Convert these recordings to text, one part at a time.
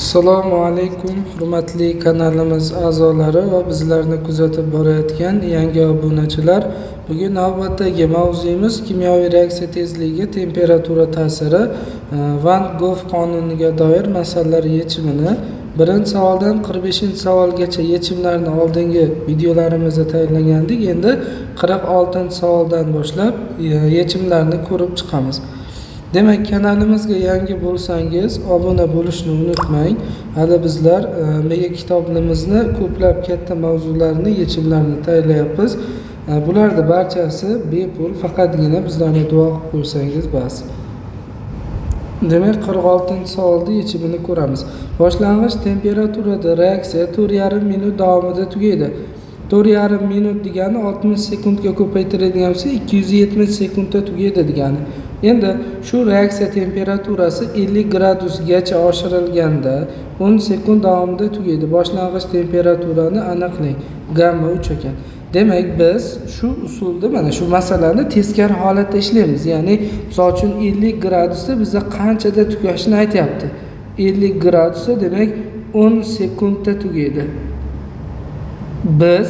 Assalomu alaykum, hurmatli kanalimiz a'zolari va bizlarni kuzatib borayotgan yangi obunachilar. Bugun navbatdagi mavzuyimiz kimyoviy reaksiya tezligiga temperatura ta'siri Van Gogh qonuniga doir masalalar yechimini birinchi savoldan 45-savolgacha yechimlarni oldingi videolarimizda tayyorlagandik. Endi 46-savoldan boshlab yechimlarni ko'rib chiqamiz. Demak, kanalimizga yangi bo'lsangiz obuna bo'lishni unutmang. Hali bizlar mega kitobimizni ko'plab katta mavzularni, yechimlarni tayyorlayapmiz. Bularning barchasi bepul, faqatgina bizlarga duo qilib qo'ysangiz bas. Demak, 46-savolning yechimini ko'ramiz. Boshlang'ich temperaturada reaksiya 4,5 minut davomida tugaydi. 4,5 minut degani 60 sekundga ko'paytiradigan bo'lsa 270 sekundda tugaydi degani. Endi shu reaksiya temperaturasi 50 gradusgacha oshirilganda 10 sekund davomida tugaydi. Boshlang'ich temperaturani aniqlang. Gamma 3 ekan. Demak, biz shu usulda mana shu masalani teskari holatda ishlaymiz. Ya'ni, misol uchun 50 gradusda bizda qanchada tugashini aytyapti. 50 gradusda demak 10 sekundda tugaydi. Biz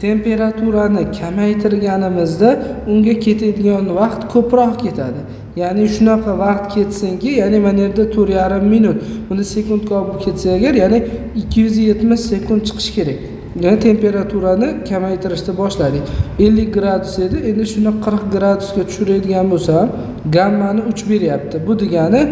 temperaturani kamaytirganimizda unga ketadigan vaqt ko'proq ketadi. Ya'ni shunaqa vaqt ketsinki, ya'ni mana yerda 4,5 minut. Buni sekundga olib ketsa agar, ya'ni 270 sekund chiqish kerak. Ya'ni temperaturani kamaytirishni boshladik. 50 gradus edi, endi shuni 40 gradusga tushiradigan bo'lsam, gammani 3 beryapti. Bu degani,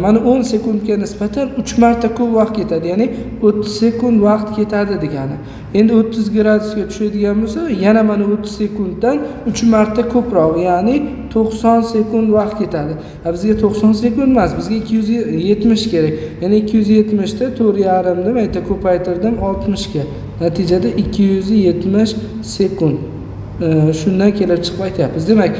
mana 10 sekundga nisbatan 3 marta ko'p vaqt ketadi. Ya'ni 30 sekund vaqt ketadi degani. Endi 30 gradusga tushadigan bo'lsa, yana mana 30 sekunddan 3 marta ko'proq, ya'ni 90 sekund vaqt ketadi. Bizga 90 sekund emas, bizga 270 kerak. Ya'ni 270 da 4,5 ni mayta ko'paytirdim 60 ga. Natijada 270 sekund. Shundan kelib chiqib aytyapmiz. Demak,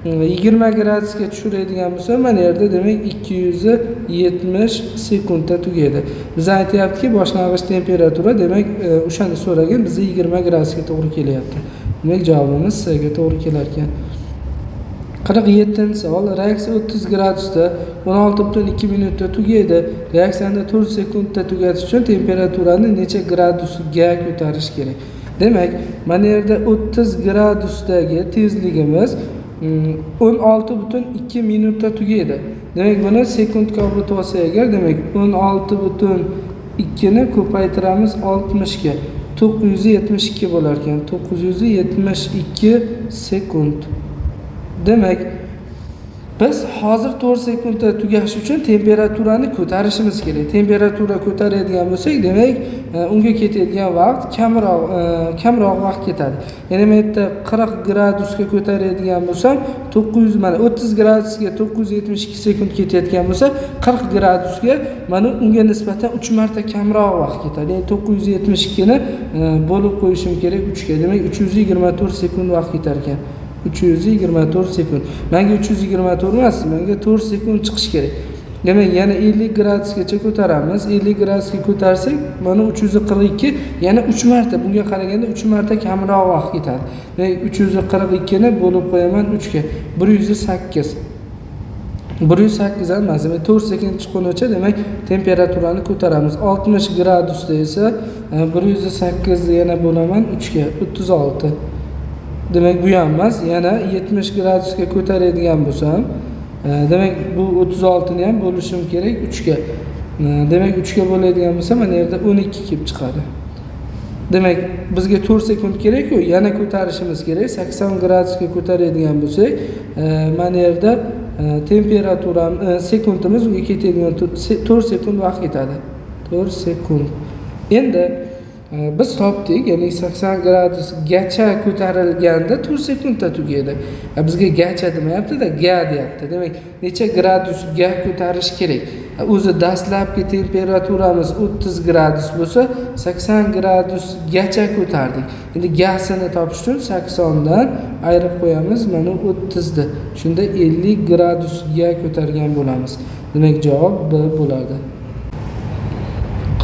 20 gradusga tushiradigan bo'lsa, mana yerda demak 270 sekundda tugaydi. Biz aytyaptiki, boshlang'ich temperatura, demak, o'shani so'ragan, bizga 20 gradusga to'g'ri kelyapti. Demak, javobimiz C ga to'g'ri kelar ekan. 47-savol. Reaksiya 30 gradusda 16,2 minutda tugaydi. Reaksiyani 4 sekundda tugatish uchun temperaturani necha gradusga ko'tarish kerak? Demak, mana yerda 30 gradusdagi tezligimiz 16,2 minutda tugaydi. Demak, buni sekundga olib olsak agar, demak 16,2 ni ko'paytiramiz 60 ga. 972 bo'lar ekan. 972 sekund. Demak, biz hozir 4 sekundda tugash uchun temperaturani ko'tarishimiz kerak. Temperatura ko'taradigan bo'lsak, demak, unga ketadigan vaqt kamroq vaqt ketadi. Ya'ni men yerda 40 gradusga ko'taradigan bo'lsam, 900 mana 30 gradusga 972 sekund ketayotgan bo'lsa, 40 gradusga mana unga nisbatan 3 marta kamroq vaqt ketadi. Ya'ni 972 ni bo'lib qo'yishim kerak 3 ga. Demak, 324 sekund vaqt ketar ekan. 324 sekund. Menga 324 emas, menga 4 sekund chiqish kerak. Demak, yana 50 gradusgacha ko'taramiz. 50 gradusga ko'tarsak, mana 342, yana 3 marta, bunga qaraganda 3 marta kamroq vaqt ketadi. Demak, 342 ni bo'lib qo'yaman 3 ga. 108. 108 emas, demak 4 sekund chiqqunicha demak temperaturani ko'taramiz. 60 gradusda esa 108 ni yana bo'laman 3 ga. 36. Demak, bu ham emas, yana 70 gradusga ko'taradigan bo'lsam, demak bu 36 ni ham bo'lishim kerak 3 ga. Demak, 3 ga bo'ladigan bo'lsa, mana yerda 12 kelib chiqadi. Demak, bizga 4 sekund kerak-ku, yana ko'tarishimiz kerak. 80 gradusga ko'taradigan bo'lsak, mana yerda temperaturam sekundimiz unga ketadigan 4 sekund vaqt ketadi. 4 sekund. Endi biz topdik, ya'ni 80 gradusgacha ko'tarilganda 4 sekundda tugaydi. Bizga gacha demayapti-da, ga deyapti. Demak, necha gradusga ko'tarish kerak? O'zi dastlabki temperaturamiz 30 gradus bo'lsa, 80 gradusgacha ko'tardik. Endi gasini topish uchun 80 dan ayirib qo'yamiz, mana 30 ni. Shunda 50 gradusga ko'targan bo'lamiz. Demak, javob B bo'ladi.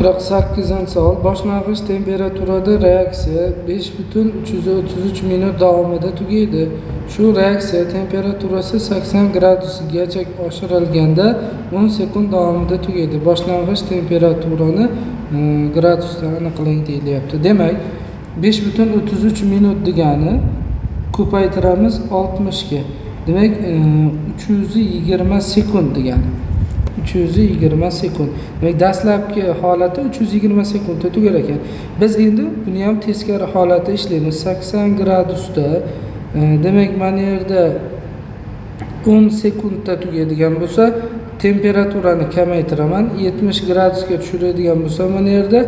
48-savol. Boshlang'ich temperaturada reaksiya 5,333 minut davomida tugaydi. Shu reaksiya temperaturasi 80 gradusgacha oshirilganda 10 sekund davomida tugaydi. Boshlang'ich temperaturani gradusda aniqlang deyilyapti. Demak, 5,33 minut degani ko'paytiramiz 60 ga. Demak, 320 sekund degani. 320 sekund. Demak, dastlabki holati 320 sekundda tugar ekan. Biz endi buni ham teskari holatda ishlaymiz. 80 gradusda, demak, mana yerda 10 sekundda tugaydigan bo'lsa, temperaturani kamaytiraman. 70 gradusga tushiradigan bo'lsa, mana yerda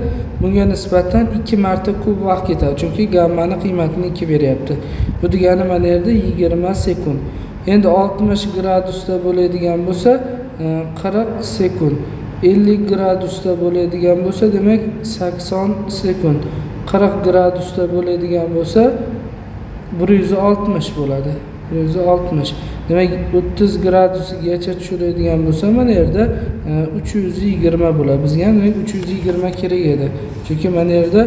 bunga nisbatan 2 marta ko'p vaqt ketadi. Chunki gammani qiymatini 2 beryapti. Bu degani mana yerda 20 sekund. Endi 60 gradusda bo'ladigan bo'lsa, 40 sekund. 50 gradusda bo'ladigan bo'lsa, demak 80 sekund. 40 gradusda bo'ladigan bo'lsa 160 bo'ladi. 160. Demak, 30 gradusgacha tushiradigan bo'lsa, mana yerda 320 bo'ladi. Bizga demak 320 kerak edi. Chunki mana yerda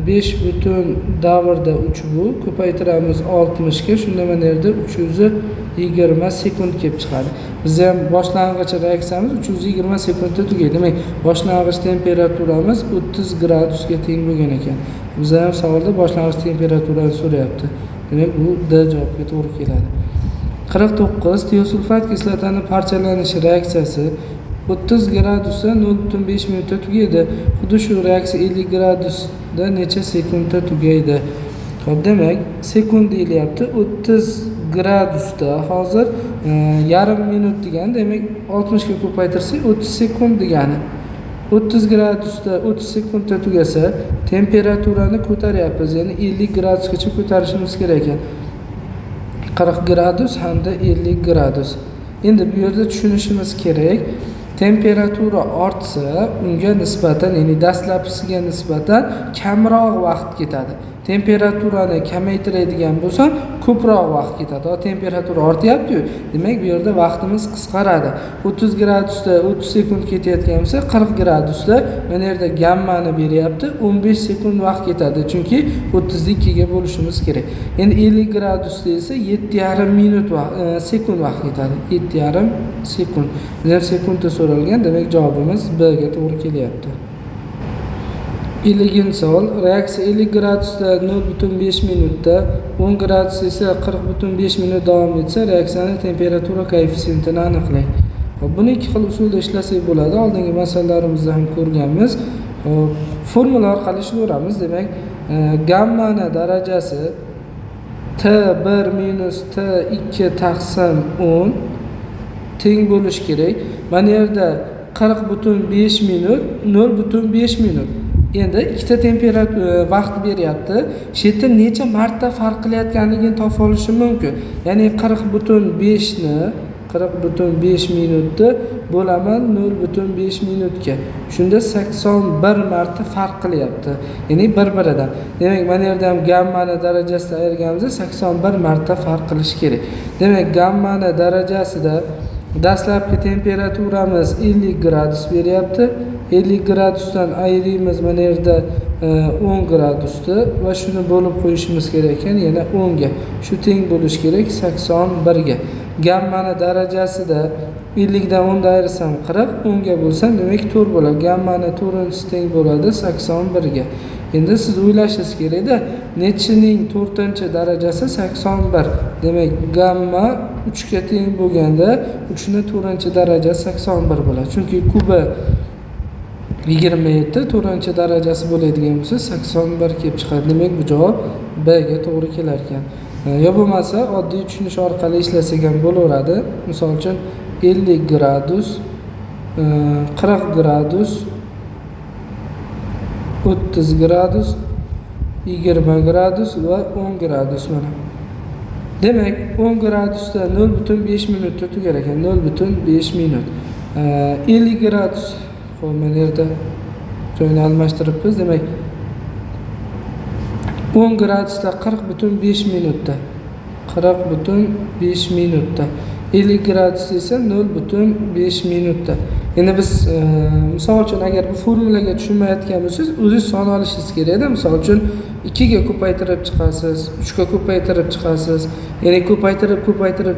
5 butun davrda 3 bu, ko'paytiramiz 60 ga, shunda mana yerda 320 sekund kelib chiqadi. Biz ham boshlang'ich reaksiyamiz 320 sekundda tugaydi. Demak, boshlang'ich temperaturamiz 30 gradusga teng bo'lgan ekan. Biz ham savolda boshlang'ich temperaturani so'rayapti. Demak, bu D javobga to'g'ri keladi. 49. Tiosulfat kislotani parchalanish reaksiyasi 30 gradusda 0,5 minutda tugaydi. Xuddi shu reaksiya 50 gradusda necha sekundda tugaydi? Xo'p, demak, sekund deyilyapti. 30 gradusda hozir yarim minut degani, demak 60 ga ko'paytirsak 30 sekund degani. 30 gradusda 30 sekundda tugasa, temperaturani ko'taryapmiz. Ya'ni 50 gradusgacha ko'tarishimiz kerak ekan. 40 gradus hamda 50 gradus. Endi bu yerda tushunishimiz kerak, temperatura ortsa, unga nisbatan, ya'ni dastlabkisiga nisbatan kamroq vaqt ketadi. Temperaturani kamaytiradigan bo'lsam, ko'proq vaqt ketadi. Temperatura ortyapti-yu, demak bu yerda vaqtimiz qisqaradi. 30 gradusda 30 sekund ketayotgan bo'lsa, 40 gradusda mana yerda gammani beryapti, 15 sekund vaqt ketadi. Chunki 30 ni 2 ga bo'lishimiz kerak. Endi 50 gradusda esa 7,5 minut sekund vaqt ketadi. 7,5 sekund. Bizga sekundda so'ralgan, demak javobimiz B ga to'g'ri kelyapti. 50-savol. Reaksiya 50 gradusda 0,5 minutda, 10 gradus esa 40,5 minut davom etsa, reaksiyaning temperatura koeffitsiyentini aniqlang. Hop, buni ikki xil usulda ishlasak bo'ladi. Oldingi masalalarimizda ham ko'rganmiz. Hop, formula orqali ishlayveramiz. Demak, gammani darajasi T1 minus T2 taqsim 10 teng bo'lish kerak. Mana yerda 40,5 minut, 0,5 minut. Endi ikkita temperatura vaqt beryapti. Shu yerda necha marta farq qilayotganligini topib olishim mumkin. Ya'ni 40,5 ni 40,5 minutni bo'laman 0,5 minutga. Shunda 81 marta farq qilyapti. Ya'ni bir-biridan. Demak, mana yerda ham gammani darajasida ayirganimizda 81 marta farq qilish kerak. Demak, gammani darajasida dastlabki temperaturamiz 50 gradus beryapti. 50 gradusdan ayiramiz mana yerda 10 gradusni va shuni bo'lib qo'yishimiz kerak ekan, yana 10 ga. Shu teng bo'lish kerak 81 ga. Gammani darajasida 50 dan 10 ni ayirsam 40, 10 ga bo'lsam demak 4 bo'ladi. Gammani 4-si teng bo'ladi 81 ga. Endi siz o'ylashingiz kerak-da, nechining 4-darajasi 81. Demak, gamma 3 ga teng bo'lganda 3 ning 4-darajasi 81 bo'ladi. Chunki kubi 27, 4-darajasi bo'ladigan bo'lsa 81 kelib chiqadi. Demak, bu javob B ga to'g'ri kelar ekan. Yo bo'lmasa, oddiy tushunish orqali ishlasak ham bo'laveradi. Misol uchun 50 gradus, 40 gradus, 30 gradus, 20 gradus va 10 gradus mana. Demak, 10 gradusda 0,5 minutda tugar ekan. 0,5 minut. 50 gradus. Xo'p, mana yerda joyini almashtiribmiz. Demak, 10 gradusda 40,5 minutda. 40,5 minutda. 50 gradus esa 0,5 minutda. Endi biz misol uchun agar bu formulaga tushunmayotgan bo'lsangiz, o'zingiz son olishingiz kerak-da. Misol uchun 2 ga ko'paytirib chiqasiz, 3 ga ko'paytirib chiqasiz. Ya'ni ko'paytirib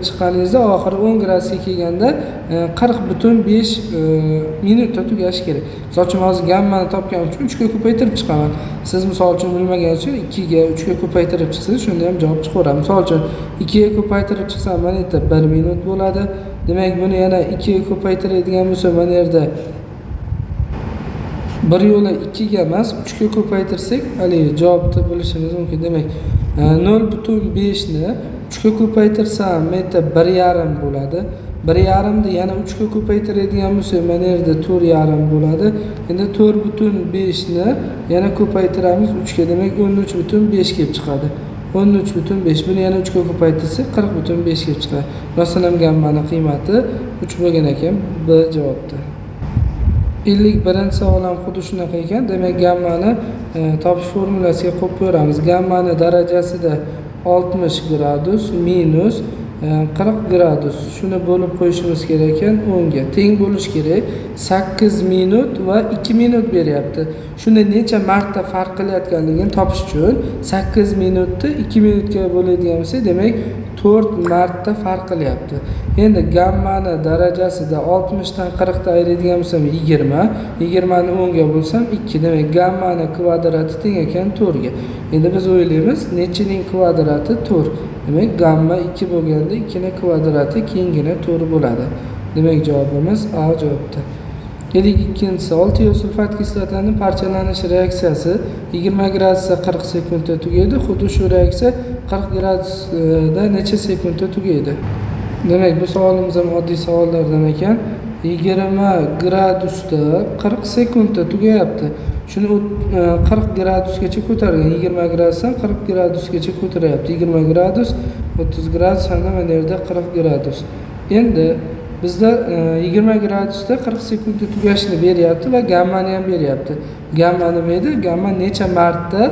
chiqqaningizda oxiri 10 gradusga kelganda 40,5 minutda tugashi kerak. Misol uchun hozir gammani topganim uchun 3 ga ko'paytirib chiqaman. Siz misol uchun bilmaganingiz uchun 2 ga 3 ga ko'paytirib chiqsangiz, shunda ham javob chiqaveradi. Misol uchun 2 ga ko'paytirib chiqsam, mana yerda 1 minut bo'ladi. Demak, buni yana 2 ga ko'paytiradigan bo'lsa, mana yerda bir yo'la 2 ga emas, 3 ga ko'paytirsak, haligi javobni bilishimiz mumkin. Demak, 0,5 ni 3 ga ko'paytirsam, mana yerda 1,5 bo'ladi. 1,5 ni yana 3 ga ko'paytiradigan bo'lsak, mana yerda 4,5 bo'ladi. Endi 4,5 ni yana ko'paytiramiz 3 ga, demak 13,5 kelib chiqadi. 13,5. Buni yana 3 ga ko'paytirsak 40,5 kelib chiqadi. Masalan, gammani qiymati 3 bo'lgan ekan B javobda. 51-savol ham xuddi shunaqa ekan. Demak, gammani topish formulasiga qo'yib ko'ramiz. Gammani darajasida 60 gradus minus 40 gradus. Shuni bo'lib qo'yishimiz kerak ekan 10 ga. Teng bo'lish kerak. 8 minut va 2 minut beryapti. Shuni necha marta farq qilayotganligini topish uchun 8 minutni 2 minutga bo'ladigan bo'lsa, demak 4 marta farq qilyapti. Endi gammani darajasida 60 dan 40 ta ayiradigan bo'lsam 20, 20 ni 10 ga bo'lsam 2. Demak, gammani kvadrati teng ekan 4 ga. Endi biz o'ylaymiz, nechining kvadrati 4. Demak, gamma 2 bo'lganda 2 ning kvadrati keyingina 4 bo'ladi. Demak, javobimiz A javobda. 52-savol. Tiosulfat kislotaning parchalanish reaksiyasi 20 gradusda 40 sekundda tugaydi. Xuddi shu reaksiya 40 gradusda necha sekundda tugaydi? Demak, bu savolimiz ham oddiy savollardan ekan. 20 gradusda 40 sekundda tugayapti. Shuni 40 gradusgacha ko'targan. 20 gradusdan 40 gradusgacha ko'taryapti. 20 gradus, 30 gradus hamda mana yerda 40 gradus. Endi bizda 20 gradusda 40 sekundda tugashini beryapti va gammani ham beryapti. Gamma nima edi? Gamma necha marta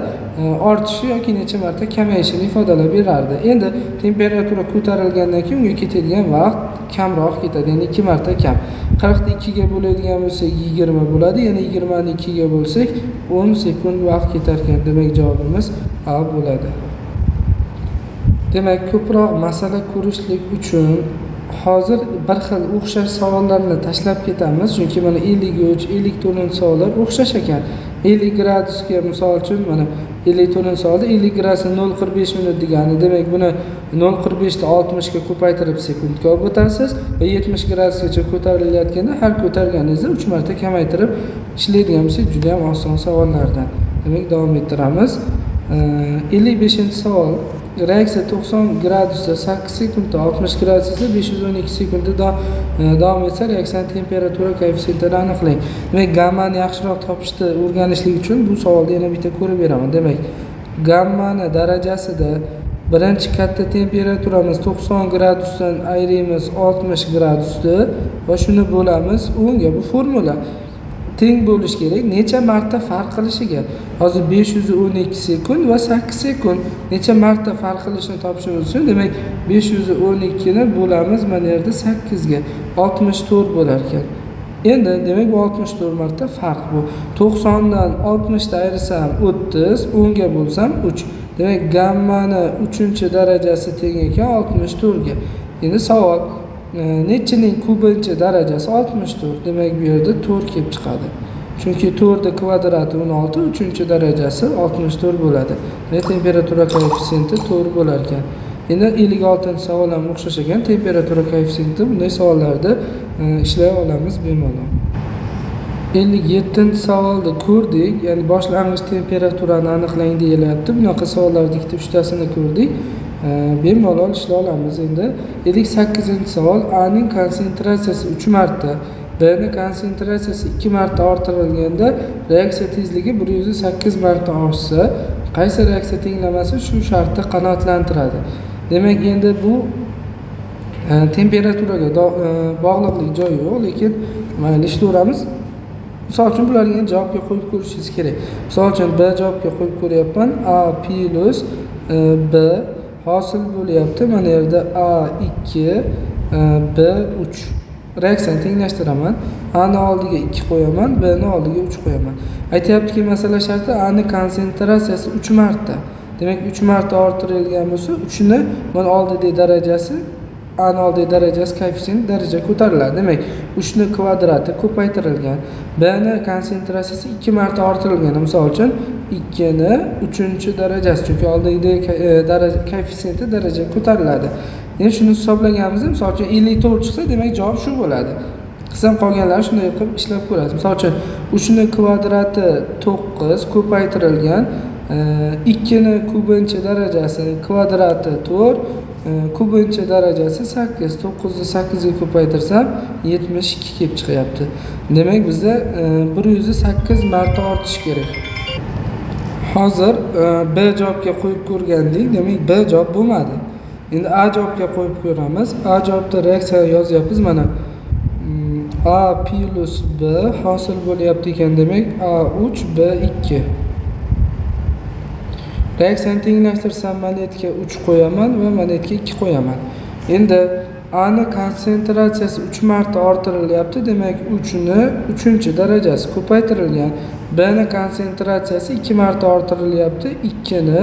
ortishi yoki necha marta kamayishini ifodalab berardi. Endi temperatura ko'tarilgandan keyin unga ketadigan vaqt kamroq ketadi, ya'ni 2 marta kam. 40 ni 2 ga bo'ladigan bo'lsak 20 bo'ladi, yana 20 ni 2 ga bo'lsak 10 sekund vaqt ketar ekan. Demak, javobimiz A bo'ladi. Demak, ko'proq masala ko'rishlik uchun hozir bir xil o'xshash savollarni tashlab ketamiz, chunki mana 53, 54 savollar o'xshash ekan. 50 gradusga misol uchun mana 54 savolda 50 gradusni 0,45 minut degani. Demak, buni 0,45 dan 60 ga ko'paytirib sekundga olib o'tasiz va 70 gradusgacha ko'tarilayotganda har ko'targaningizda 3 marta kamaytirib ishlaydigan bo'lsak, juda ham oson savollardan. Demak, davom ettiramiz. 55-savol. Reaksiya 90 gradusda 8 sekundda, 60 gradusda 512 sekundda davom etsa, reaksiyaning temperatura koeffitsiyentini aniqlang. Demak, gammani yaxshiroq topishni o'rganishlik uchun bu savolni yana bitta ko'rib beraman. Demak, gammani darajasida birinchi katta temperaturamiz 90 gradusdan ayiramiz 60 gradusni va shuni bo'lamiz 10 ga. Bu formula teng bo'lish kerak necha marta farq qilishiga. Hozir 512 sekund va 8 sekund necha marta farq qilishini topishimiz uchun, demak 512 ni bo'lamiz mana yerda 8 ga, 64 bo'lar ekan. Endi demak bu 64 marta farq bu. 90 dan 60 ta ayirsam 30, 10 ga bo'lsam 3. Demak, gammani 3-darajasi teng ekan 64 ga. Endi savol, nechining kubinchi darajasi 64. Demak, bu yerda 4 kelib chiqadi. Chunki 4 ning kvadrati 16, 3-darajasi 64 bo'ladi. Demak, temperatura koeffitsiyenti 4 bo'lar ekan. Endi 56-savol ham o'xshash ekan. Temperatura koeffitsiyenti bunday savollarda ishlay olamiz bemalol. 57-savolni ko'rdik, ya'ni boshlang'ich temperaturani aniqlang deyilyapti. Bunaqa savollarning ikkita 3tasini ko'rdik. Bemalol ishlay olamiz. Endi 58-savol. A ning konsentratsiyasi 3 marta, B ning konsentratsiyasi 2 marta orttirilganda reaksiya tezligi 108 marta oshsa, qaysi reaksiya tenglamasi shu shartda qanoatlantiradi? Demak, endi bu temperaturaga bog'liqlik joyi yo'q, lekin mayli ishlayveramiz. Misol uchun bularga javobga qo'yib ko'rishingiz kerak. Misol uchun B javobga qo'yib ko'ryapman. A plus B hosil bo'lyapti. Mana yerda A2 B3. Reaksiyani tenglashtiraman. A ni oldiga 2 qo'yaman, B ni oldiga 3 qo'yaman. Aytayaptiki, masala sharti A ni konsentratsiyasi 3 marta. Demak, 3 marta orttirilgan bo'lsa, 3 ni mana oldidagi darajasi, A ni oldidagi darajasi koeffitsient daraja ko'tariladi. Demak, 3 ni kvadrati ko'paytirilgan. B ni konsentratsiyasi 2 marta orttirilgan. Misol uchun 2 ni 3-darajasi, chunki oldidagi daraja koeffitsiyenti daraja ko'tariladi. Endi shuni hisoblaganmiz. Misol uchun 54 chiqsa, demak javob shu bo'ladi. Qisam qolganlarni shunday qilib ishlab ko'rasiz. Misol uchun 3 ni kvadrati 9 ko'paytirilgan, 2 ni kubinchi darajasi kvadrati 4, kubinchi darajasi 8. 9 ni 8 ga ko'paytirsam 72 kelib chiqyapti. Demak, bizda 108 marta ortish kerak. Hozir B javobga qo'yib ko'rgandik. Demak, B javob bo'lmadi. Endi A javobga qo'yib ko'ramiz. A javobda reaksiya yozyapmiz. Mana A plus B hosil bo'lyapti ekan. Demak, A3 B2. Reaksiyani tenglashtirsam, mana yerga 3 qo'yaman va mana yerga 2 qo'yaman. Endi A ni konsentratsiyasi 3 marta orttirilyapti. Demak, 3 ni 3-darajasi ko'paytirilgan. B ni konsentratsiyasi 2 marta orttirilyapti. 2 ni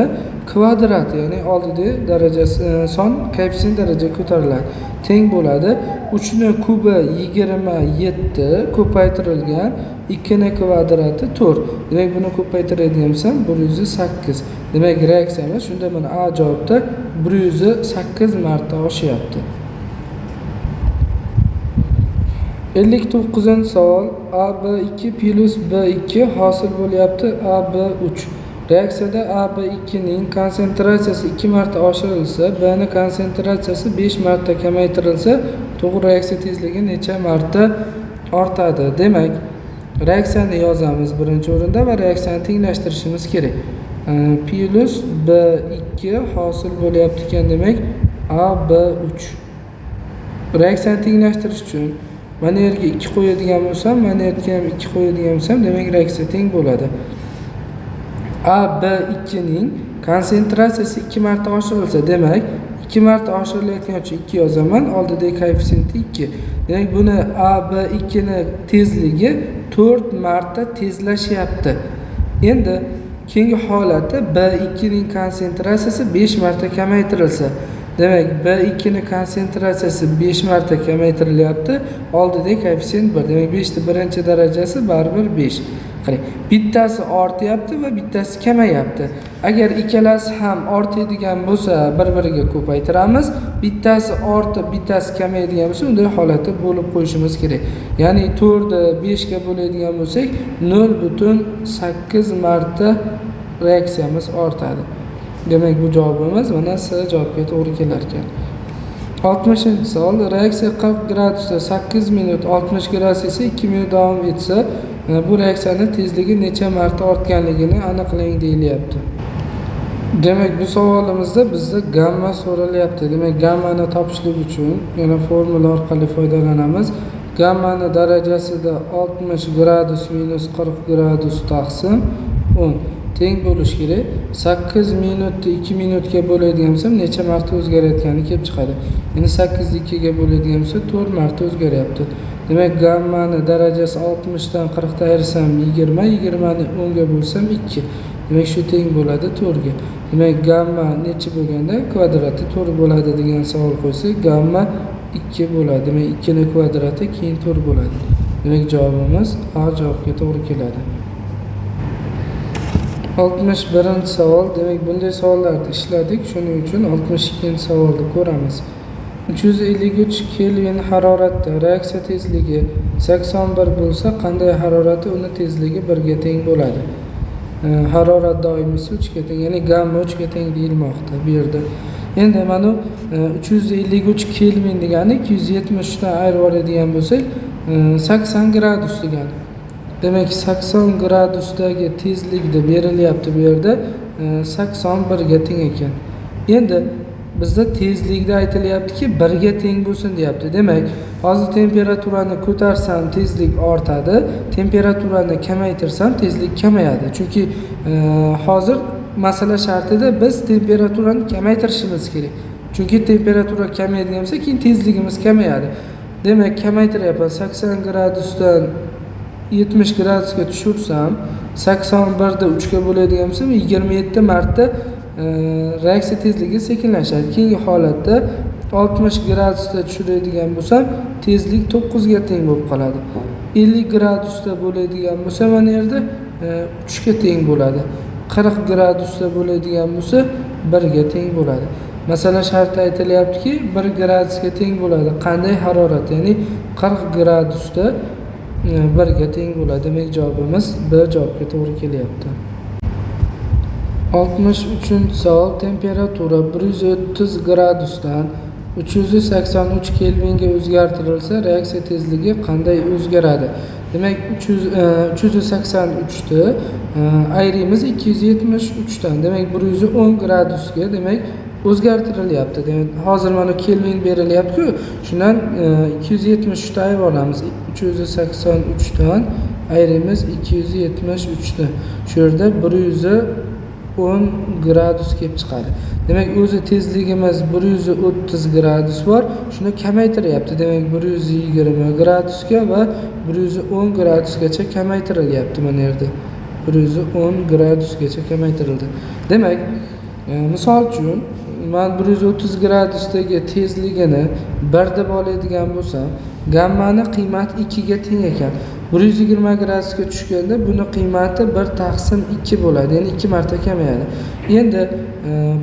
kvadrati, ya'ni oldidagi darajasi son koeffitsient daraja ko'tariladi. Teng bo'ladi. 3 ni kubi 27 ko'paytirilgan. 2 ni kvadrati 4. Demak, buni ko'paytiradigan bo'lsam 108. Demak, reaksiyamiz shunda mana A javobda 108 marta oshyapti. 59-savol. AB2 plus B2 hosil bo'lyapti AB3. Reaksiyada AB2 ning konsentratsiyasi 2 marta oshirilsa, B ni konsentratsiyasi 5 marta kamaytirilsa, to'g'ri reaksiya tezligi necha marta ortadi? Demak, reaksiyani yozamiz birinchi o'rinda va reaksiyani tenglashtirishimiz kerak. Plus B2 hosil bo'lyapti ekan, demak AB3. Reaksiyani tenglashtirish uchun mana yerga 2 qo'yadigan bo'lsam, mana yerga ham 2 qo'yadigan bo'lsam, demak reaksiya teng bo'ladi. AB2 ning konsentratsiyasi 2 marta oshirilsa, demak 2 marta oshirilayotgani uchun 2 yozaman, oldidagi koeffitsiyenti 2. Demak, buni AB2 ni tezligi 4 marta tezlashyapti. Endi keyingi holati B2 ning konsentratsiyasi 5 marta kamaytirilsa, demak B2 ning konsentratsiyasi 5 marta kamaytirilyapti. Oldidagi koeffitsient 1. Demak, 5 ni birinchi darajasi baribir 5. Qarang, bittasi ortyapti va bittasi kamayapti. Agar ikkalasi ham ortadigan bo'lsa, bir-biriga ko'paytiramiz. Bittasi ortib, bittasi kamayadigan bo'lsa, unday holatda bo'lib qo'yishimiz kerak. Ya'ni 4 ni 5 ga bo'ladigan bo'lsak, 0.8 marta reaksiyamiz ortadi. Demak, bu javobimiz mana C javobga to'g'ri kelar ekan. 60-savol. Reaksiya 40 gradusda 8 minut, 60 gradus esa 2 minut davom etsa, bu reaksiyani tezligi necha marta ortganligini aniqlang deyilyapti. Demak, bu savolimizda bizda gamma so'ralyapti. Demak, gammani topishlik uchun yana formula orqali foydalanamiz. Gammani darajasida 60 gradus minus 40 gradus taqsim 10 teng bo'lishi kerak. 8 minutni 2 minutga bo'ladigan bo'lsam, necha marta o'zgarayotgani kelib chiqadi. Endi 8 ni 2 ga bo'ladigan bo'lsa, 4 marta o'zgaryapti. Demak, gammani darajasi 60 dan 40 ta ayrsam 20, 20 ni 10 ga bo'lsam 2. Demak, shu teng bo'ladi 4 ga. Demak, gamma necha bo'lganda kvadrati 4 bo'ladi degan savol qo'ysak, gamma 2 bo'ladi. Demak, 2 ni kvadrati keyin 4 bo'ladi. Demak, javobimiz A javobga to'g'ri keladi. 61-savol. Demak, bunday savollarni ishladik. Shuning uchun 62-savolni ko'ramiz. 353 Kelvin haroratda reaksiya tezligi 81 bo'lsa, qanday haroratda uni tezligi 1 ga teng bo'ladi? Harorat doimiysi 3 ga teng, ya'ni gamma 3 ga teng deyilmoqda bu yerda. Endi mana 353 Kelvin degani 270 dan ayirib oladigan bo'lsak, 80 gradus degani. Demak, 80 gradusdagi tezlikda berilyapti bu yerda 81 ga teng ekan. Endi bizda tezlikda aytilyaptiki 1 ga teng bo'lsin deyapti. Demak, hozir temperaturani ko'tarsam tezlik ortadi, temperaturani kamaytirsam tezlik kamayadi. Chunki hozir masala shartida biz temperaturani kamaytirishimiz kerak. Chunki temperatura kamayadigan bo'lsa, keyin tezligimiz kamayadi. Demak, kamaytiryapman. 80 gradusdan 70 gradusga tushirsam, 81 da 3 ga bo'ladigan bo'lsa, 27 marta reaksiya tezligi sekinlashadi. Keyingi holatda 60 gradusda tushiradigan bo'lsam, tezlik 9 ga teng bo'lib qoladi. 50 gradusda bo'ladigan bo'lsa, mana yerda 3 ga teng bo'ladi. 40 gradusda bo'ladigan bo'lsa, 1 ga teng bo'ladi. Masalan, shartda aytilyaptiki, 1 gradusga teng bo'ladi. Qanday harorat? Ya'ni 40 gradusda 1 ga teng bo'ladi. Demak, javobimiz B javobga to'g'ri kelyapti. 63-savol. Temperatura 130 gradusdan 383 kelvinga o'zgartirilsa, reaksiya tezligi qanday o'zgaradi? Demak, 383 ni ayrimiz 273 dan. Demak, 110 gradusga demak o'zgartirilyapti. Demak, hozir mana kelvin berilyapti-ku, shundan 273 ta ayirib olamiz. 383 dan ayrimiz 273 ni. Shu yerda 110 gradus kelib chiqadi. Demak, o'zi tezligimiz 130 gradus bor. Shuni kamaytiryapti. Demak, 120 gradusga va 110 gradusgacha kamaytirilyapti mana yerda. 110 gradusgacha kamaytirildi. Demak, misol uchun men 130 gradusdagi tezligini 1 deb oladigan bo'lsam, gammani qiymati 2 ga teng ekan. 120 gradusga tushganda buni qiymati 1 taqsim 2 bo'ladi. Ya'ni 2 marta kamayadi. Endi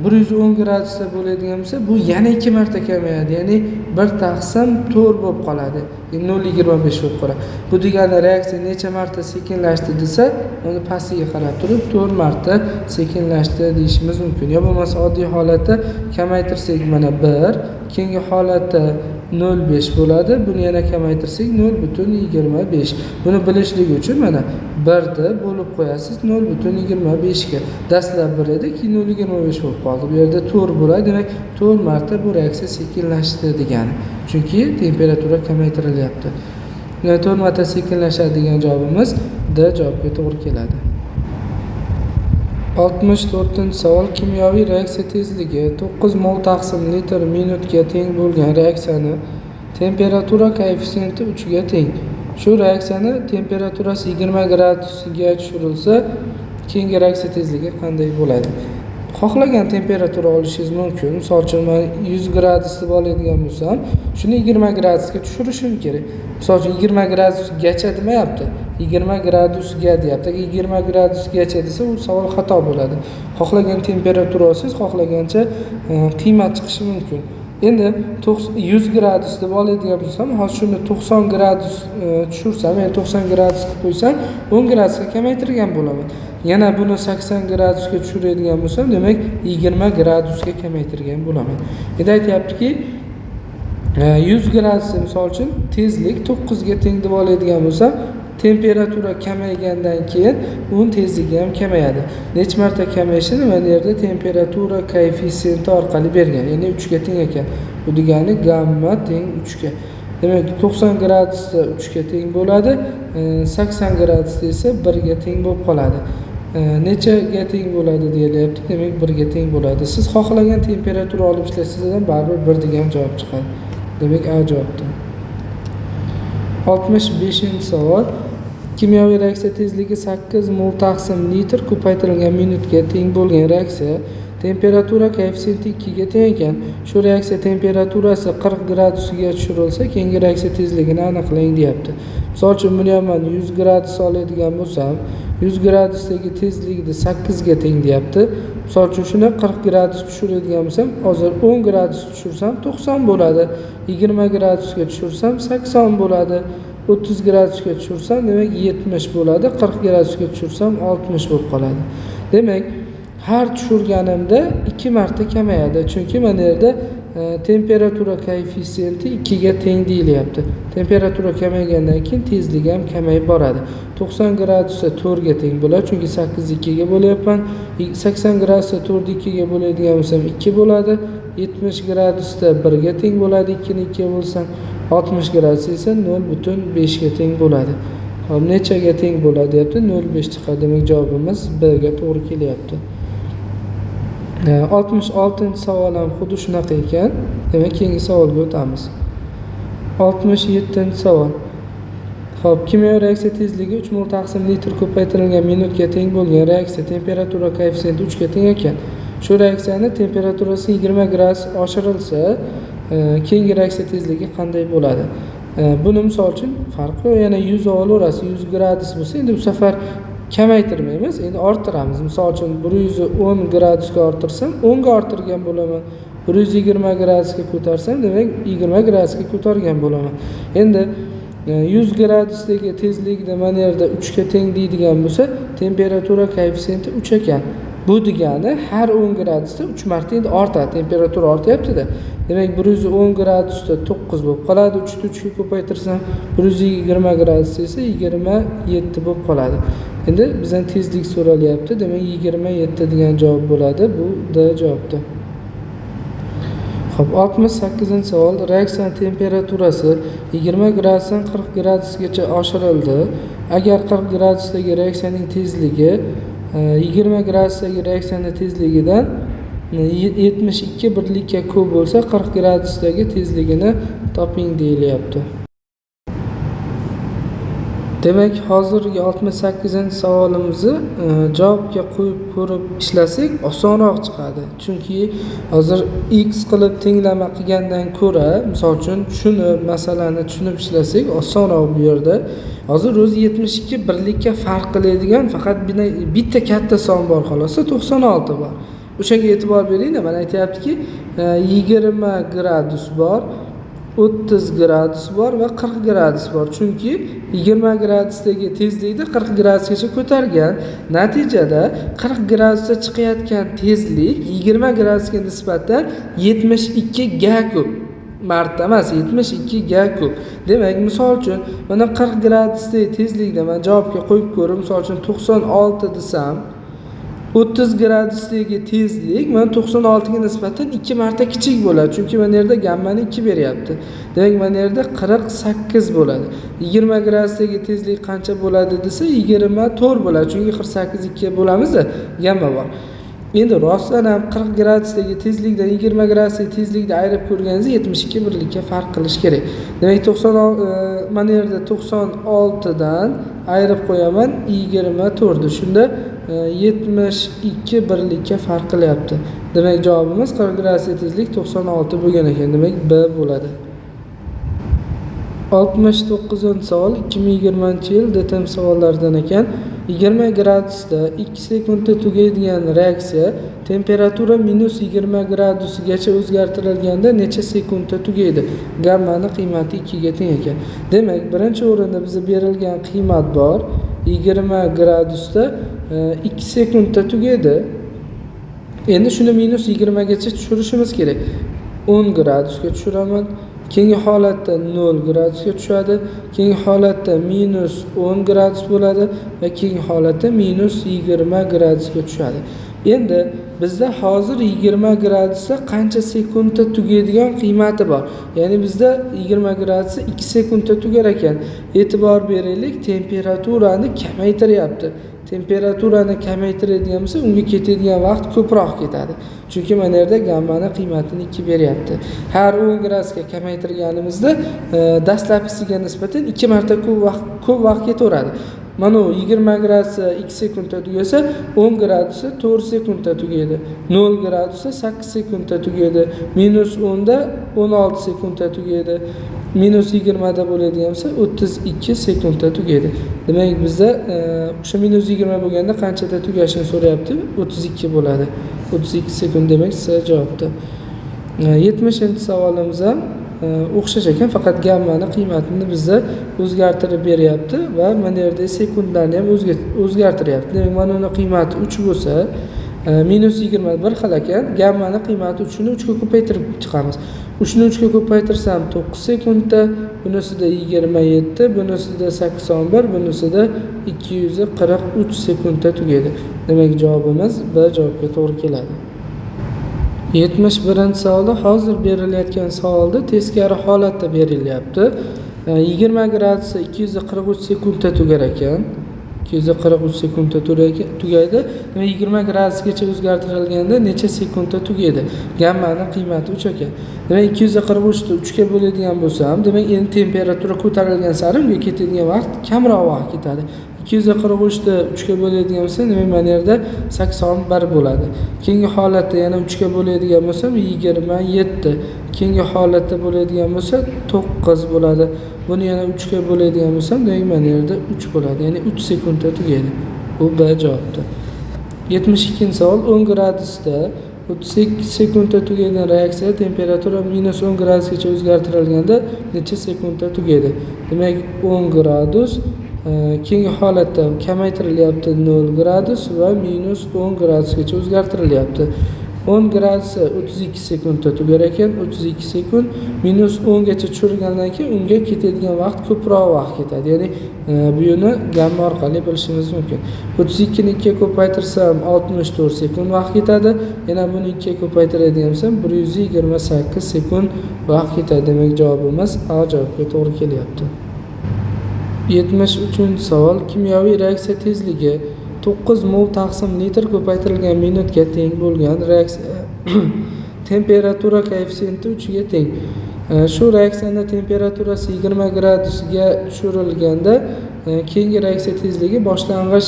110 gradusda bo'ladigan bo'lsa, bu yana 2 marta kamayadi. Ya'ni 1 taqsim 4 bo'lib qoladi. 0.25 bo'lib qoladi. Bu degani reaksiya necha marta sekinlashdi desa, uni pastiga qarab turib 4 marta sekinlashdi deyishimiz mumkin. Yo bo'lmasa oddiy holatda kamaytirsak mana 1, keyingi holatda 0.5 bo'ladi. Buni yana kamaytirsak 0.25. Buni bilishlik uchun mana 1 da bo'lib qo'yasiz 0.25 ga. Dastlab 1 edi, keyin 0.25 bo'lib qoldi. Bu yerda 4 bo'ladi. Demak, 4 marta bu reaksiya sekinlashdi degani. Chunki temperatura kamaytirilyapti. 4 marta sekinlashadi degan javobimiz D javobga to'g'ri keladi. 64-savol. Kimyoviy reaksiya tezligi 9 mol taqsim litr minutga teng bo'lgan reaksiyani temperatura koeffitsiyenti 3 ga teng. Shu reaksiyani temperaturasi 20 gradusga tushirilsa, keyingi reaksiya tezligi qanday bo'ladi? Xohlagan temperatura olishingiz mumkin. Misol uchun, men 100 gradus deb oladigan bo'lsam, shuni 20 gradusga tushirishim kerak. Misol uchun 20 gradusgacha demayapti. 20 gradusga deyapti. Agar 20 gradusgacha desa, u savol xato bo'ladi. Xohlagan temperatura olsangiz, xohlagancha qiymat chiqishi mumkin. Endi 100 gradus deb oladigan bo'lsam, hozir shuni 90 gradus tushirsam, ya'ni 90 gradus qilib qo'ysam, 10 gradusga kamaytirgan bo'laman. Yana buni 80 gradusga tushiradigan bo'lsam, demak 20 gradusga kamaytirgan bo'laman. Endi aytayaptiki, 100 gradus misol uchun tezlik 9 ga teng deb oladigan bo'lsam, temperatura kamaygandan keyin uning tezligi ham kamayadi. Necha marta kamayishini mana yerda temperatura koeffitsiyenti orqali bergan. Ya'ni 3 ga teng ekan. Bu degani gamma teng 3 ga. Demak, 90 gradusda 3 ga teng bo'ladi, 80 gradusda esa 1 ga teng bo'lib qoladi. Nechaga teng bo'ladi deyilyapti. Demak, 1 ga teng bo'ladi. Siz xohlagan temperatura olib ishlasangizdan baribir 1 degan javob chiqadi. Demak, A javobdir. 65-savol. Kimyoviy reaksiya tezligi 8 mol taqsim litr ko'paytirilgan minutga teng bo'lgan reaksiya temperatura koeffitsiyenti 2 ga teng ekan. Shu reaksiya temperaturasi 40 gradusga tushirilsa, keyingi reaksiya tezligini aniqlang deyapti. Misol uchun, buni ham 100 gradus oladigan bo'lsam, 100 gradusdagi tezlikni 8 ga teng deyapti. Misol uchun, shuni 40 gradus tushiradigan bo'lsam, hozir 10 gradus tushirsam 90 bo'ladi. 20 gradusga tushirsam 80 bo'ladi. 30 gradusga tushirsam, demak 70 bo'ladi. 40 gradusga tushirsam 60 bo'lib qoladi. Demak, har tushirganimda 2 marta kamayadi. Chunki mana yerda temperatura koeffitsiyenti 2 ga teng deyilyapti. Temperatura kamaygandan keyin tezlik ham kamayib boradi. 90 gradusda 4 ga teng bo'ladi, chunki 8 2 ga bo'lyapman. 80 gradusda 4 2 ga bo'ladigan bo'lsam 2 bo'ladi. 70 gradusda 1 ga teng bo'ladi, 2 ni 2 bo'lsam. 60 gradus esa 0.5 ga teng bo'ladi. Hop, nechaga teng bo'ladi deyapti? 0.5 chiqadi. Demak, javobimiz B ga to'g'ri kelyapti. 66 savol ham xuddi shunaqa ekan. Demak, keyingi savolga o'tamiz. 67 savol. Xo'p, kimyoviy reaksiya tezligi 3 mol taqsim litr ko'paytirilgan minutga teng bo'lgan reaksiya temperatura koeffitsiyenti 3 ga teng ekan. Shu reaksiyani temperaturasi 20 gradus oshirilsa, keyingi reaksiya tezligi qanday bo'ladi? Buni misol uchun farqi yo'q, yana 100 olaverasiz. 100 gradus bo'lsa, endi bu safar kamaytirmaymiz, endi orttiramiz. Misol uchun 110 gradusga orttirsam 10 ga orttirgan bo'laman. 120 gradusga ko'tarsam, demak 20 gradusga ko'targan bo'laman. Endi 100 gradusdagi tezlikda mana yerda 3 ga teng deydigan bo'lsa, temperatura koeffitsiyenti 3 ekan. Bu degani har 10 gradusda 3 marta endi ortadi, temperatura ortyapti-da. Demak 110 gradusda 9 bo'lib qoladi. 3 ni 3 ga ko'paytirsam 120 gradus esa 27 bo'lib qoladi. Endi bizdan tezlik so'ralyapti. Demak 27 degan javob bo'ladi. Bu D javobdir. Xo'p, 68-savol. Reaksiya temperaturasi 20 gradusdan 40 gradusgacha oshirildi. Agar 40 gradusdagi reaksiyaning tezligi 20 gradusdagi reaksiyaning tezligidan 72 birlikka ko'p bo'lsa, 40 gradusdagi tezligini toping deyilyapti. Demak, hozirgi 68-savolimizni javobga qo'yib ko'rib ishlasak osonroq chiqadi. Chunki hozir x qilib tenglama qilgandan ko'ra, misol uchun tushunib, masalani tushunib ishlasak osonroq bu yerda. Hozir o'zi 72 birlikka farq qiladigan faqat bitta katta son bor, xolos 96 bor. O'shanga e'tibor beringlar. Mana aytayaptiki, 20 gradus bor, 30 gradus bor va 40 gradus bor. Chunki 20 gradusdagi tezlikni 40 gradusgacha ko'targan. Natijada 40 gradusda chiqayotgan tezlik 20 gradusga nisbatan 72 ga ko'p. Marta emas, 72 ga ko'p. Demak, misol uchun mana 40 gradusdagi tezlikda men javobga qo'yib ko'rib, misol uchun 96 desam, 30 gradusdagi tezlik mana 96 ga nisbatan 2 marta kichik bo'ladi. Chunki mana yerda gammani 2 beryapti. Demak, mana yerda 48 bo'ladi. 20 gradusdagi tezlik qancha bo'ladi desa, 24 bo'ladi. Chunki 48 2 bo'lamiz-da, gamma bor. Endi rostdan ham 40 gradusdagi tezlikdan 20 gradusdagi tezlikni ayirib ko'rganingizda 72 birlikka farq qilish kerak. Demak, 96 mana yerda 96 dan ayirib qo'yaman 24 ni. Shunda 72 birlikka farq qilyapti. Demak, javobimiz 40 gradusdagi tezlik 96 bo'lgan ekan. Demak, B bo'ladi. 69-savol 2020-yil DTM savollaridan ekan. 20 gradusda 2 sekundda tugaydigan reaksiya temperatura minus 20 gradusgacha o'zgartirilganda necha sekundda tugaydi? Gammani qiymati 2 ga teng ekan. Demak, birinchi o'rinda bizga berilgan qiymat bor. 20 gradusda 2 sekundda tugaydi. Endi shuni minus 20 gacha tushirishimiz kerak. 10 gradusga tushiraman. Keyingi holatda 0 gradusga tushadi. Keyingi holatda minus 10 gradus bo'ladi va keyingi holatda minus 20 gradusga tushadi. Endi bizda hozir 20 gradusda qancha sekundda tugaydigan qiymati bor. Ya'ni bizda 20 gradusda 2 sekundda tugar ekan. E'tibor beraylik, temperaturani kamaytiryapti. Temperaturani kamaytiradigan bo'lsa, unga ketadigan vaqt ko'proq ketadi. Chunki mana yerda gammani qiymatini 2 beryapti. Har 10 gradusga kamaytirganimizda dastlabkisiga nisbatan 2 marta ko'p vaqt ketaveradi. Mana 20 gradusda 2 sekundda tugasa, 10 gradusda 4 sekundda tugaydi. 0 gradusda 8 sekundda tugaydi. Minus 10 da 16 sekundda tugaydi. Minus 20 da bo'ladigan bo'lsa 32 sekundda tugaydi. Demak, bizda o'sha minus 20 bo'lganda qanchada tugashini so'rayapti? 32 bo'ladi. 32 sekund demak C javobdir. 70-savolimiz ham o'xshash ekan, faqat gammani qiymatini bizda o'zgartirib beryapti va mana yerda sekundlarni ham o'zgartiryapti. Demak, mana uning qiymati 3 bo'lsa, minus 20 bir xil ekan. Gammani qiymati 3 ni 3 ga ko'paytirib chiqamiz. 3 ni 3 ga ko'paytirsam 9 sekundda, bunisida 27, bunisida 81, bunisida 243 sekundda tugaydi. Demak, javobimiz B javobga to'g'ri keladi. 71-savolda hozir berilayotgan savolda teskari holatda berilyapti. 20 gradusda 243 sekundda tugar ekan. 243 sekundda tugaydi. Demak 20 gradusgacha o'zgartirilganda necha sekundda tugaydi? Gammani qiymati 3 ekan. Demak 243 ni 3 ga bo'ladigan bo'lsam, demak endi temperatura ko'tarilgan sari unga ketadigan vaqt kamroq vaqt ketadi. 243 ni 3 ga bo'ladigan bo'lsa, demak mana yerda 81 bo'ladi. Keyingi holatda yana 3 ga bo'ladigan bo'lsam 27. Keyingi holatda bo'ladigan bo'lsa 9 bo'ladi. Buni yana 3 ga bo'ladigan bo'lsam, demak mana yerda 3 bo'ladi. Ya'ni 3 sekundda tugaydi. Bu B javobdir. 72-savol 10 gradusda 32 sekundda tugaydigan reaksiya temperatura -10 gradusgacha o'zgartirilganda necha sekundda tugaydi? Demak 10 gradus keyingi holatda kamaytirilyapti 0 gradus va -10 gradusgacha o'zgartirilyapti. 10 gradusda 32 sekundda tugar ekan, 32 sekund -10 gacha tushirilgandan keyin unga ketadigan vaqt ko'proq vaqt ketadi. Ya'ni buni gamma orqali bilishimiz mumkin. 32 ni 2 ga ko'paytirsam 64 sekund vaqt ketadi. Yana buni 2 ga ko'paytiradigan bo'lsam 128 sekund vaqt ketadi. Demak javobimiz A javobga to'g'ri kelyapti. 73-savol kimyoviy reaksiya tezligi 9 mol taqsim litr ko'paytirilgan minutga teng bo'lgan reaksiya temperatura koeffitsiyenti 3 ga teng. Shu reaksiyani temperaturasi 20 gradusga tushirilganda keyingi reaksiya tezligi boshlang'ich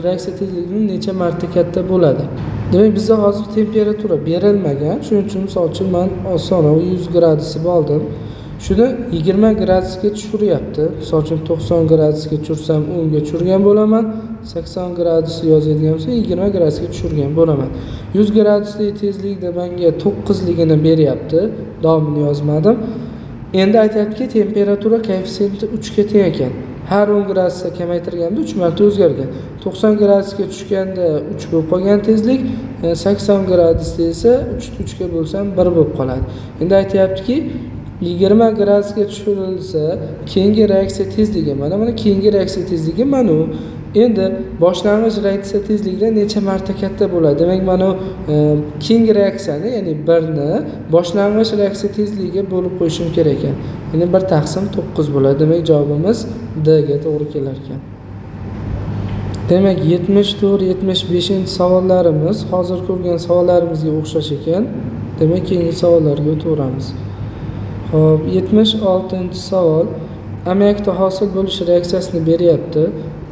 reaksiya tezligidan necha marta katta bo'ladi? Demak bizda hozir temperatura berilmagan. Shuning uchun misol uchun men osonroq 100 gradus deb oldim. Shuni 20 gradusga tushiryapti. Misol uchun 90 gradusga tushirsam 10 ga tushirgan bo'laman. 80 gradus yozadigan bo'lsa 20 gradusga tushirgan bo'laman. 100 graduslik tezlikda menga 9 ligini beryapti. Davomini yozmadim. Endi aytayaptiki, temperatura koeffitsiyenti 3 ga teng ekan. Har 10 gradusga kamaytirganda 3 marta o'zgargan. 90 gradusga tushganda 3 bo'lib qolgan tezlik, 80 gradusda esa 3 ga bo'lsam 1 bo'lib qoladi. Endi aytayaptiki, 20 gradusga tushirilsa keyingi reaksiya tezligi mana keyingi reaksiya tezligi mana u. Endi boshlang'ich reaksiya tezligidan necha marta katta bo'ladi? Demak mana keyingi reaksiyani, ya'ni 1 ni boshlang'ich reaksiya tezligiga bo'lib qo'yishim kerak ekan. Ya'ni 1 taqsim 9 bo'ladi. Demak javobimiz D ga to'g'ri kelar ekan. Demak 74-75 savollarimiz hozir ko'rgan savollarimizga o'xshash ekan. Demak keyingi savollarga o'tamiz. Xo'p, 76-savol ammoniakda hosil bo'lish reaksiyasini beryapti.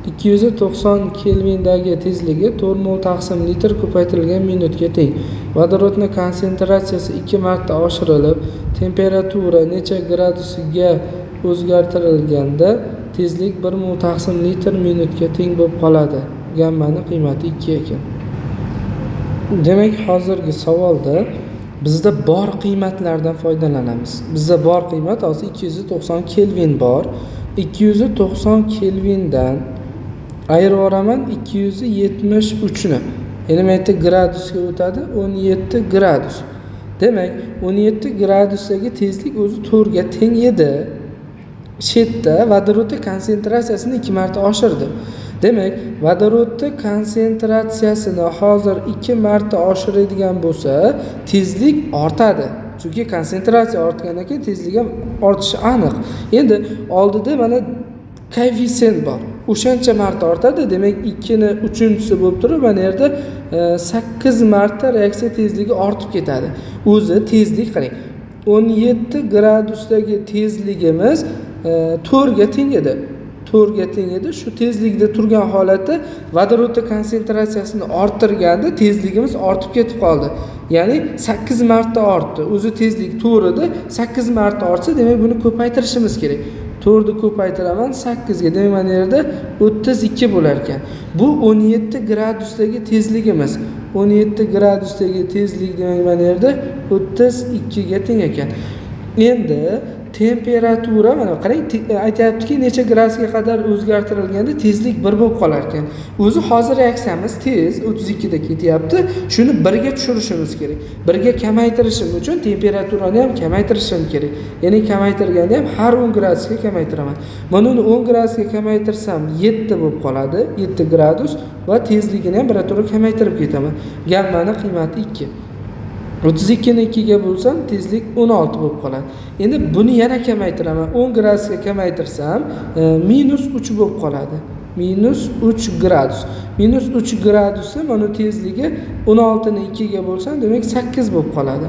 290 kelvindagi tezligi 4 mol taqsim litr ko'paytirilgan minutga teng. Vodorodning konsentratsiyasi 2 marta oshirilib, temperatura necha gradusga o'zgartirilganda tezlik 1 mol taqsim litr minutga teng bo'lib qoladi. Gammani qiymati 2 ekan. Demak, hozirgi savolda bizda bor qiymatlardan foydalanamiz. Bizda bor qiymat hozir 290 kelvin bor. 290 kelvindan ayirib yuboraman 273 ni. Ya'ni bu yerda gradusga o'tadi 17 gradus. Demak, 17 gradusdagi tezlik o'zi 4 ga teng edi. Shetda vodorodning konsentratsiyasini 2 marta oshirdi. Demak, vodorodning konsentratsiyasini hozir 2 marta oshiradigan bo'lsa, tezlik ortadi. Chunki konsentratsiya ortgandan keyin tezlik ham ortishi aniq. Endi oldida mana koeffitsient bor. O'shancha marta ortadi. Demak, 2 ni 3-chisi bo'lib turib, mana yerda 8 marta reaksiya tezligi ortib ketadi. O'zi tezlik qarang. 17 gradusdagi tezligimiz 4 ga teng edi. 4 ga teng edi. Shu tezlikda turgan holatda vodorodning konsentratsiyasini orttirganda tezligimiz ortib ketib qoldi. Ya'ni 8 marta ortdi. O'zi tezlik 4 edi, 8 marta ortsa, demak buni ko'paytirishimiz kerak. 4 ni ko'paytiraman 8 ga. Demak mana yerda 32 bo'lar ekan. Bu 17 gradusdagi tezligimiz. 17 gradusdagi tezlik demak mana yerda 32 ga teng ekan. Endi temperatura mana qarang, aytayaptiki necha gradusga qadar o'zgartirilganda tezlik 1 bo'lib qolar ekan. O'zi hozir reaksiyamiz tez 32 da ketyapti. Shuni 1 ga tushirishimiz kerak. 1 ga kamaytirishim uchun temperaturani ham kamaytirishim kerak. Ya'ni kamaytirganda ham har 10 gradusga kamaytiraman. Buni 10 gradusga kamaytirsam 7 bo'lib qoladi, 7 gradus va tezligini ham birato'la kamaytirib ketaman. Gammani qiymati 2. 32 ni 2 ga bo'lsam tezlik 16 bo'lib qoladi. Endi buni yana kamaytiraman. 10 gradusga kamaytirsam -3 bo'lib qoladi. -3 gradus. -3 gradusni mana tezligi 16 ni 2 ga bo'lsam, demak 8 bo'lib qoladi.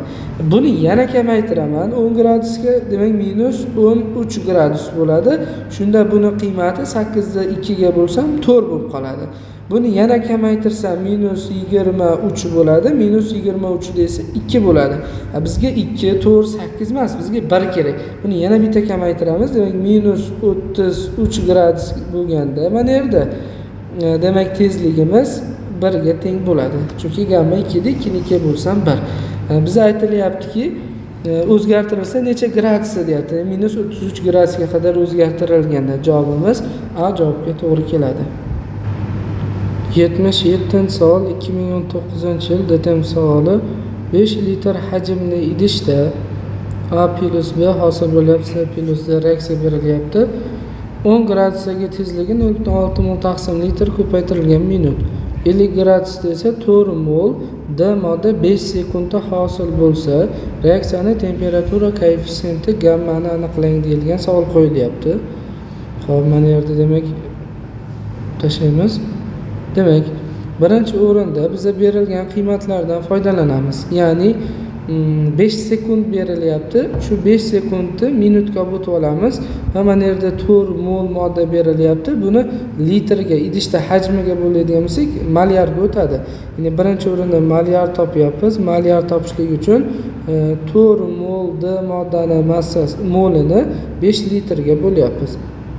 Buni yana kamaytiraman 10 gradusga, demak -13 gradus bo'ladi. Shunda buni qiymati 8 ni 2 ga bo'lsam 4 bo'lib qoladi. Buni yana kamaytirsam -23 bo'ladi. -23 desa 2 bo'ladi. Bizga 2, 4, 8 emas, bizga 1 kerak. Buni yana bitta kamaytiramiz. Demak -33 gradus bo'lganda mana yerda demak tezligimiz 1 ga teng bo'ladi. Chunki gamma 2 da 2 ni 2 bo'lsam 1. Bizga aytilyaptiki, o'zgartirilsa necha gradusda deyapti. -33 gradusga qadar o'zgartirilganda javobimiz A javobga to'g'ri keladi. 77-savol 2019-yil DTM savoli. 5 litr hajmli idishda A plus B hosil bo'lyapti, C plus D reaksiya berilyapti. 10 gradusdagi tezligi 0.6 mol taqsim litr ko'paytirilgan minut. 50 gradusda esa 4 mol D modda 5 sekundda hosil bo'lsa, reaksiyani temperatura koeffitsiyenti gammani aniqlang deyilgan savol qo'yilyapti. Xo'p, mana yerda demak tashlaymiz. Demak, birinchi o'rinda bizga berilgan qiymatlardan foydalanamiz. Ya'ni 5 sekund berilyapti. Shu 5 sekundni minutga bo'tib olamiz. Va mana yerda 4 mol modda berilyapti. Buni litrga, idishda hajmiga bo'ladigan bo'lsak, malyarga o'tadi. Ya'ni birinchi o'rinda malyar topyapmiz. Malyar topishlik uchun 4 mol D moddani massasi molini 5 litrga bo'lyapmiz.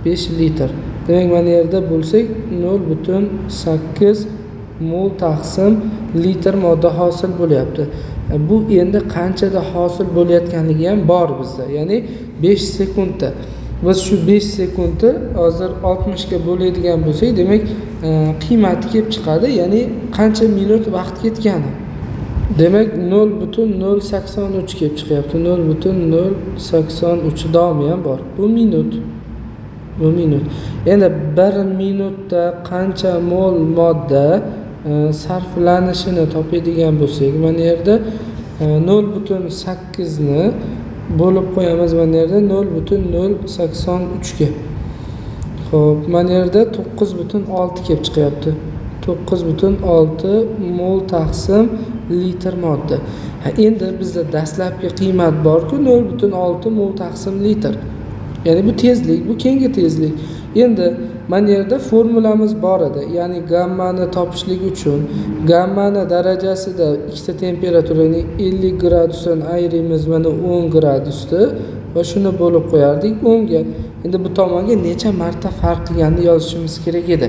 5 litr. Demak, mana yerda bo'lsak 0.8 mol taqsim litr modda hosil bo'lyapti. Bu endi qanchada hosil bo'layotganligi ham bor bizda. Ya'ni 5 sekundda. Biz shu 5 sekundni hozir 60 ga bo'ladigan bo'lsak, demak, qiymati kelib chiqadi. Ya'ni qancha minut vaqt ketgani. Demak, 0.083 kelib chiqyapti. 0.083 davomi ham bor. Bu minut. Endi 1 minutda qancha mol modda sarflanishini topadigan bo'lsak, mana yerda 0.8 ni bo'lib qo'yamiz. Mana yerda 0.083 ga. Xo'p, mana yerda 9.6 kelib chiqyapti. 9.6 mol taqsim litr modda. Endi bizda dastlabki qiymat bor-ku 0.6 mol taqsim litr. Ya'ni bu tezlik, bu keyingi tezlik. Endi mana yerda formulamiz bor edi. Ya'ni gammani topishlik uchun gammani darajasida ikkita temperaturani 50 gradusdan ayrimiz, mana 10 gradusni va shuni bo'lib qo'yardik 10 ga. Endi bu tomonga necha marta farq qilganini yozishimiz kerak edi.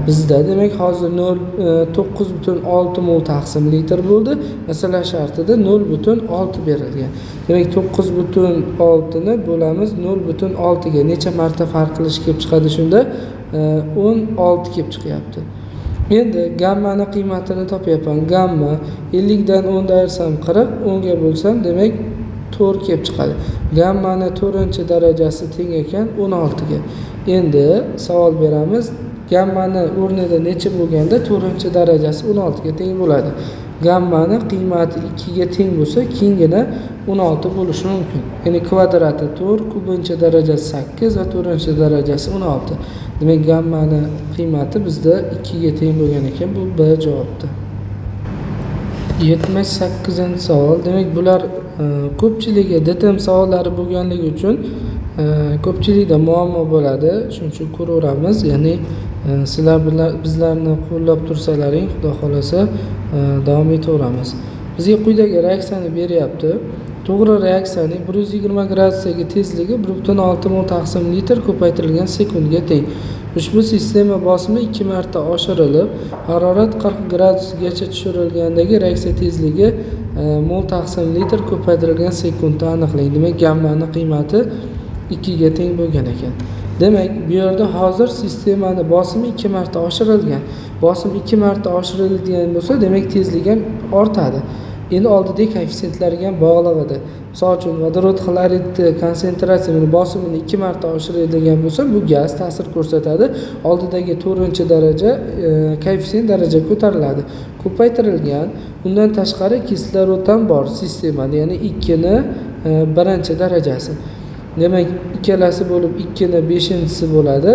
Bizda demak hozir 9.6 mol taqsim litr bo'ldi. Masalan shartida 0.6 berilgan. Demak 9.6 ni bo'lamiz 0.6 ga. Necha marta farq qilish kelib chiqadi shunda? 16 kelib chiqyapti. Endi gammani qiymatini topyapman. Gamma 50 dan 10 ni ayirsam 40, 10 ga bo'lsam demak 4 kelib chiqadi. Gammani 4-darajasi teng ekan 16 ga. Endi savol beramiz. Gammani o'rnida necha bo'lganda 4-darajasi 16 ga teng bo'ladi. Gammani qiymati 2 ga teng bo'lsa, keyingina 16 bo'lishi mumkin. Ya'ni kvadrati 4, kubincha darajasi 8 va 4-darajasi 16. Demak, gammani qiymati bizda 2 ga teng bo'lgan ekan. Bu B javobda. 78-savol. Demak, bular ko'pchiligi DTM savollari bo'lganligi uchun ko'pchilikda muammo bo'ladi. Shuning uchun ko'raveramiz. Ya'ni sizlar bizlarni qo'llab tursalaring, xudo xolasa davom etaveramiz. Bizga quyidagi reaksiyani beryapti. To'g'ri reaksiyaning 120 gradusdagi tezligi 1.6 mol taqsim litr ko'paytirilgan sekundga teng. Ushbu sistema bosimi 2 marta oshirilib, harorat 40 gradusgacha tushirilgandagi reaksiya tezligi mol taqsim litr ko'paytirilgan sekundda aniqlang. Demak, gammani qiymati 2 ga teng bo'lgan ekan. Demak, bu yerda hozir sistemani bosimi 2 marta oshirilgan. Bosim 2 marta oshiriladigan bo'lsa, demak tezlik ham ortadi. Endi oldidagi koeffitsiyentlarga ham bog'liq edi. Misol uchun, vodorod xloridni konsentratsiyasini bosimini 2 marta oshiradigan bo'lsa, bu gaz ta'sir ko'rsatadi. Oldidagi 4-daraja koeffitsiyent daraja ko'tariladi. Ko'paytirilgan. Undan tashqari kislorod ham bor sistemada, ya'ni 2 ni 1-darajasi. Demak, ikkalasi bo'lib 2 ni 5-si bo'ladi.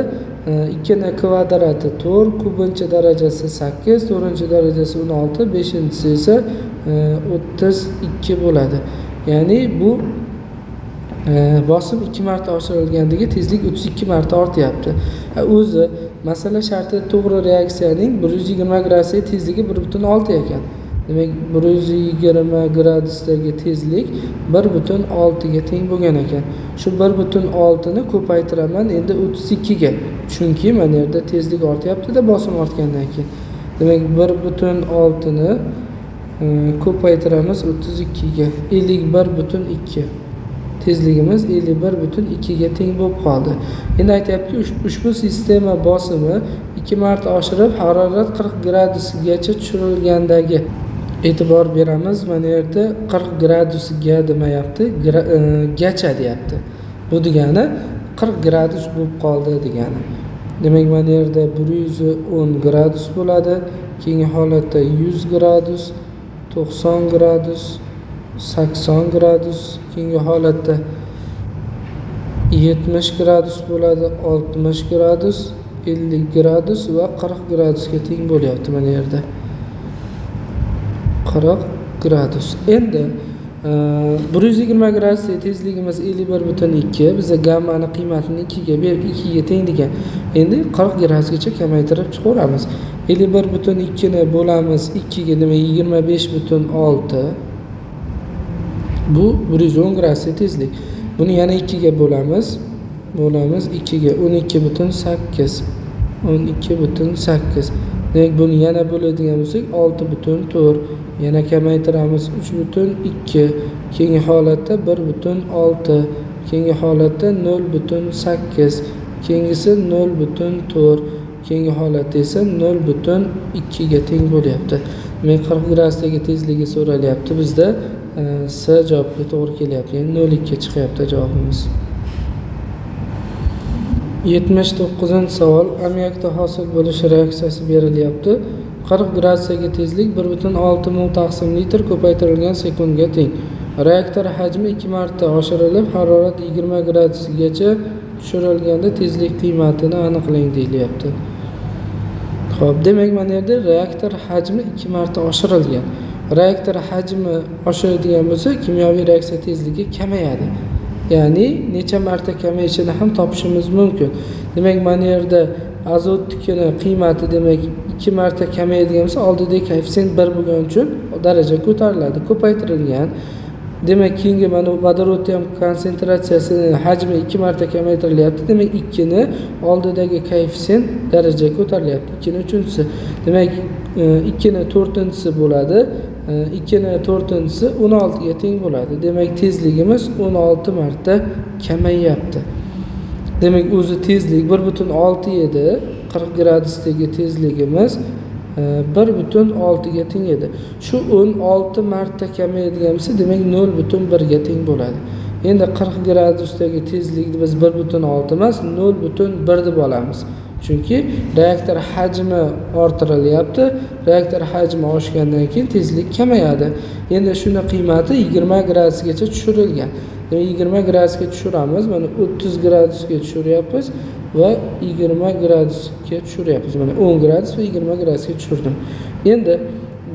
2 kvadrati 4, ko'pinchi darajasi 8, 4 darajasi 16, 5-si esa 32 bo'ladi. Ya'ni bu bosim 2 marta oshirilgandagi tezlik 32 marta ortyapti. O'zi masala sharti to'g'ri reaksiyaning 120 gradusdagi tezligi 1.6 ekan. Demak, 120 gradusdagi tezlik 1.6 ga teng bo'lgan ekan. Shu 1.6 ni ko'paytiraman endi 32 ga. Chunki mana yerda tezlik ortyapti-da bosim ortgandan keyin. Demak, 1.6 ni ko'paytiramiz 32 ga. 51.2. Tezligimiz 51.2 ga teng bo'lib qoldi. Endi aytayapki, ushbu sistema bosimi 2 marta oshirib, harorat 40 gradusgacha tushirilgandagi e'tibor beramiz. Mana yerda 40 gradusga demayapti, gacha deyapti. Bu degani 40 gradus bo'lib qoldi degani. Demak, mana yerda 110 gradus bo'ladi, keyingi holatda 100 gradus, 90 gradus, 80 gradus, keyingi holatda 70 gradus bo'ladi, 60 gradus, 50 gradus va 40 gradusga teng bo'lyapti mana yerda. 40 gradus. Endi 120 gradusdagi tezligimiz 51.2, biza gammani qiymatini 2 ga berib 2 ga teng degan. Endi 40 gradusgacha kamaytirib chiqaveramiz. 51.2 ni bo'lamiz 2 ga, demak 25.6. Bu 110 gradusdagi tezlik. Buni yana 2 ga bo'lamiz. 2 ga 12.8. 12.8. Demak, buni yana bo'ladigan bo'lsak 6.4. Yana kamaytiramiz 3.2. Keyingi holatda 1.6. Keyingi holatda 0.8. Keyingisi 0.4. Keyingi holatda esa 0.2 ga teng bo'lyapti. Demak, 40 gradusdagi tezligi so'ralyapti bizda. S javobga to'g'ri kelyapti. Ya'ni 0.2 chiqyapti javobimiz. 79-savol. Ammiakda hosil bo'lish reaksiyasi berilyapti. 40 gradusdagi tezlik 1.6 mol taqsim litr ko'paytirilgan sekundga teng. Reaktor hajmi 2 marta oshirilib, harorat 20 gradusgacha tushirilganda tezlik qiymatini aniqlang deyilyapti. Xo'p, demak mana yerda reaktor hajmi 2 marta oshirilgan. Reaktor hajmi oshadigan bo'lsa, kimyoviy reaksiya tezligi kamayadi. Ya'ni necha marta kamayishini ham topishimiz mumkin. Demak, mana yerda azotnikning qiymati demak 2 marta kamayadigan bo'lsa, oldidagi koeffitsient 1 bo'lgani uchun daraja ko'tariladi, ko'paytirilgan. Demak, keyingi mana vodorodning ham konsentratsiyasining hajmi 2 marta kamaytirilyapti. Demak, 2 ni oldidagi koeffitsient daraja ko'tarilyapti. 2 ni 3-si. Demak, 2 ni 4-si bo'ladi. 2 ni 4-si 16 ga teng bo'ladi. Demak, tezligimiz 16 marta kamayyapti. Demak, o'zi tezlik 1.6 edi. 40 gradusdagi tezligimiz 1.6 ga teng edi. Shu 16 marta kamayadigan bo'lsa, demak 0.1 ga teng bo'ladi. Endi 40 gradusdagi tezlikni biz 1.6 emas, 0.1 deb olamiz. Chunki reaktor hajmi orttirilyapti. Reaktor hajmi oshgandan keyin tezlik kamayadi. Endi shuni qiymati 20 gradusgacha tushirilgan. Demak, 20 gradusga tushiramiz. Mana 30 gradusga tushiryapmiz va 20 gradusga tushiryapmiz. Mana 10 gradus va 20 gradusga tushirdim. Endi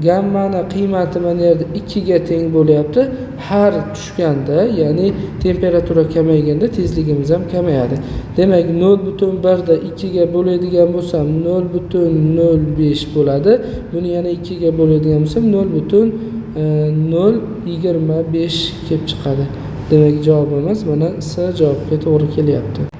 gammani qiymati mana yerda 2 ga teng bo'lyapti. Har tushganda, ya'ni temperatura kamayganda tezligimiz ham kamayadi. Demak, 0.1 da 2 ga bo'ladigan bo'lsam 0.05 bo'ladi. Buni yana 2 ga bo'ladigan bo'lsam 0.025 kelib chiqadi. Demak, javobimiz mana S javobga to'g'ri kelyapti.